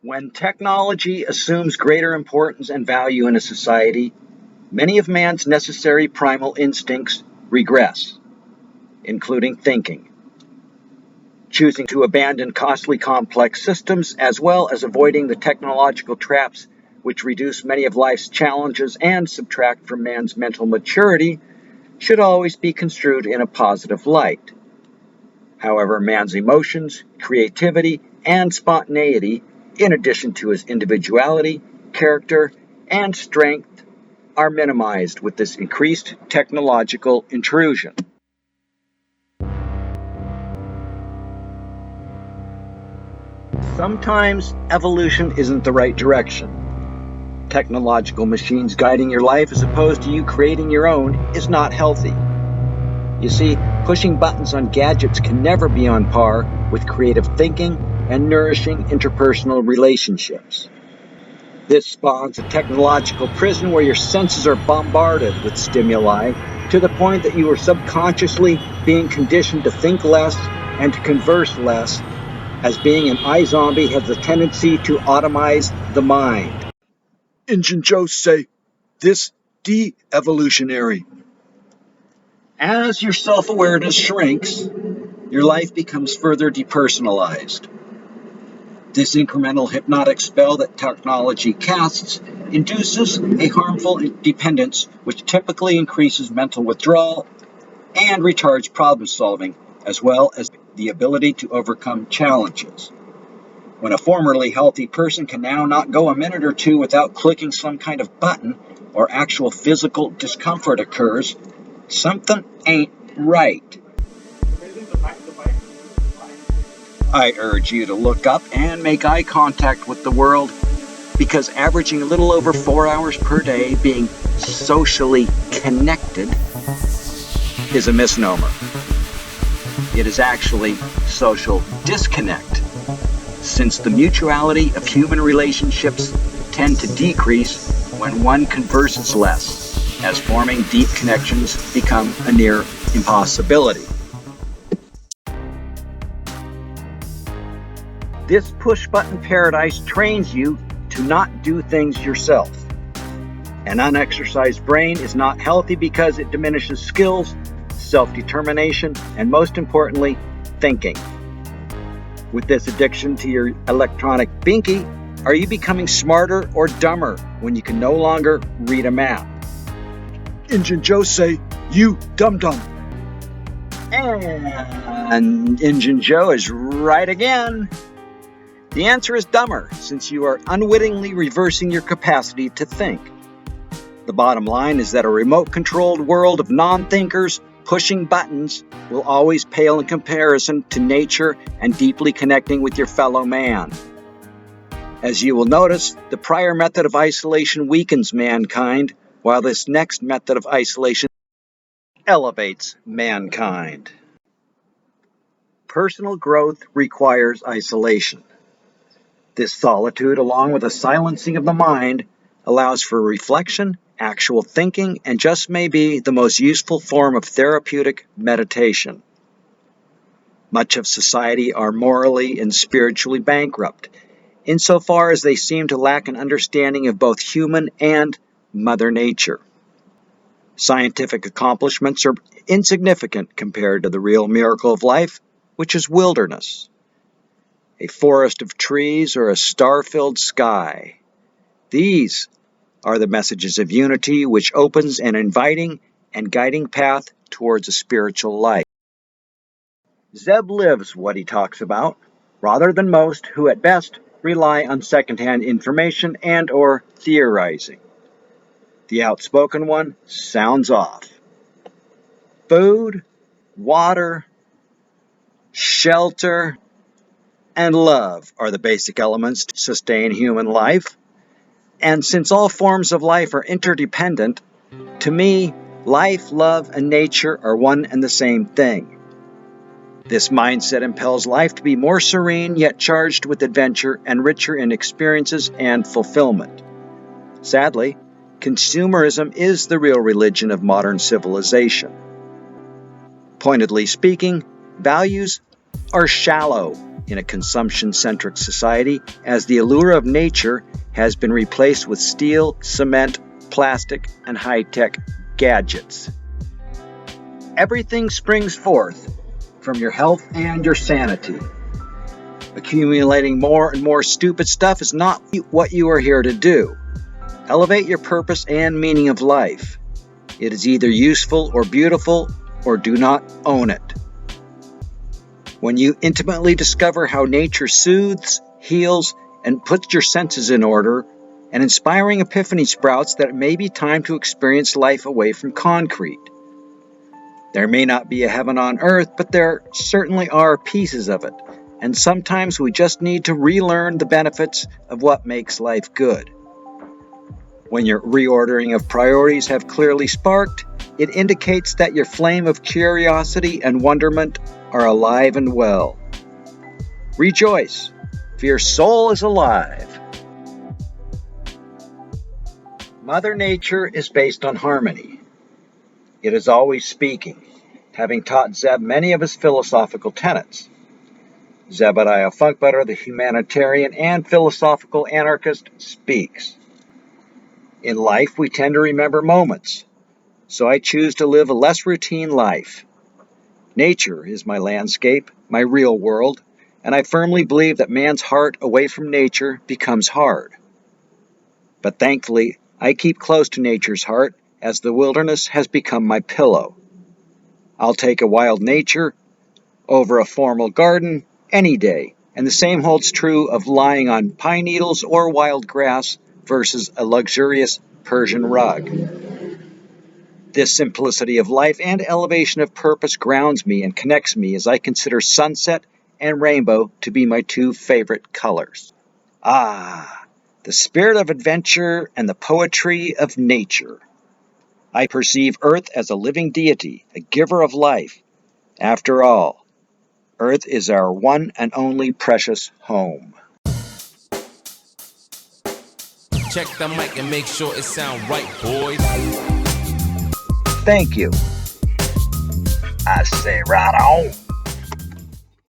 When technology assumes greater importance and value in a society, many of man's necessary primal instincts regress, including thinking. Choosing to abandon costly complex systems as well as avoiding the technological traps which reduce many of life's challenges and subtract from man's mental maturity should always be construed in a positive light. However, man's emotions, creativity, and spontaneity, in addition to his individuality, character, and strength, are minimized with this increased technological intrusion. Sometimes evolution isn't the right direction. Technological machines guiding your life as opposed to you creating your own is not healthy. You see, pushing buttons on gadgets can never be on par with creative thinking and nourishing interpersonal relationships. This spawns a technological prison where your senses are bombarded with stimuli to the point that you are subconsciously being conditioned to think less and to converse less, as being an iZombie has the tendency to automize the mind. Injun Joe say, this de-evolutionary. As your self-awareness shrinks, your life becomes further depersonalized. This incremental hypnotic spell that technology casts induces a harmful dependence which typically increases mental withdrawal and retards problem solving, as well as the ability to overcome challenges. When a formerly healthy person can now not go a minute or two without clicking some kind of button or actual physical discomfort occurs, something ain't right. I urge you to look up and make eye contact with the world, because averaging a little over 4 hours per day being socially connected is a misnomer. It is actually social disconnect, since the mutuality of human relationships tend to decrease when one converses less, as forming deep connections become a near impossibility. This push-button paradise trains you to not do things yourself. An unexercised brain is not healthy because it diminishes skills, self-determination, and most importantly, thinking. With this addiction to your electronic binky, are you becoming smarter or dumber when you can no longer read a map? Injun Joe say, you dum-dum. And Injun Joe is right again. The answer is dumber, since you are unwittingly reversing your capacity to think. The bottom line is that a remote-controlled world of non-thinkers pushing buttons will always pale in comparison to nature and deeply connecting with your fellow man. As you will notice, the prior method of isolation weakens mankind, while this next method of isolation elevates mankind. Personal growth requires isolation. This solitude, along with a silencing of the mind, allows for reflection, actual thinking, and just may be the most useful form of therapeutic meditation. Much of society are morally and spiritually bankrupt, insofar as they seem to lack an understanding of both human and Mother Nature. Scientific accomplishments are insignificant compared to the real miracle of life, which is wilderness. A forest of trees or a star-filled sky. These are the messages of unity which opens an inviting and guiding path towards a spiritual life. Zeb lives what he talks about, rather than most who at best rely on secondhand information and or theorizing. The outspoken one sounds off. Food, water, shelter, and love are the basic elements to sustain human life. And since all forms of life are interdependent, to me, life, love, and nature are one and the same thing. This mindset impels life to be more serene, yet charged with adventure and richer in experiences and fulfillment. Sadly, consumerism is the real religion of modern civilization. Pointedly speaking, values are shallow in a consumption-centric society, as the allure of nature has been replaced with steel, cement, plastic, and high-tech gadgets. Everything springs forth from your health and your sanity. Accumulating more and more stupid stuff is not what you are here to do. Elevate your purpose and meaning of life. It is either useful or beautiful, or do not own it. When you intimately discover how nature soothes, heals, and puts your senses in order, an inspiring epiphany sprouts that it may be time to experience life away from concrete. There may not be a heaven on earth, but there certainly are pieces of it, and sometimes we just need to relearn the benefits of what makes life good. When your reordering of priorities have clearly sparked, it indicates that your flame of curiosity and wonderment are alive and well. Rejoice, for your soul is alive. Mother Nature is based on harmony. It is always speaking, having taught Zeb many of his philosophical tenets. Zebediah Funkbutter, the humanitarian and philosophical anarchist, speaks. In life, we tend to remember moments, so I choose to live a less routine life. Nature is my landscape, my real world, and I firmly believe that man's heart away from nature becomes hard. But thankfully, I keep close to nature's heart, as the wilderness has become my pillow. I'll take a wild nature over a formal garden any day, and the same holds true of lying on pine needles or wild grass versus a luxurious Persian rug. This simplicity of life and elevation of purpose grounds me and connects me as I consider sunset and rainbow to be my two favorite colors. The spirit of adventure and the poetry of nature. I perceive Earth as a living deity, a giver of life. After all, Earth is our one and only precious home. Check the mic and make sure it sound right, boys. Thank you. I say right on.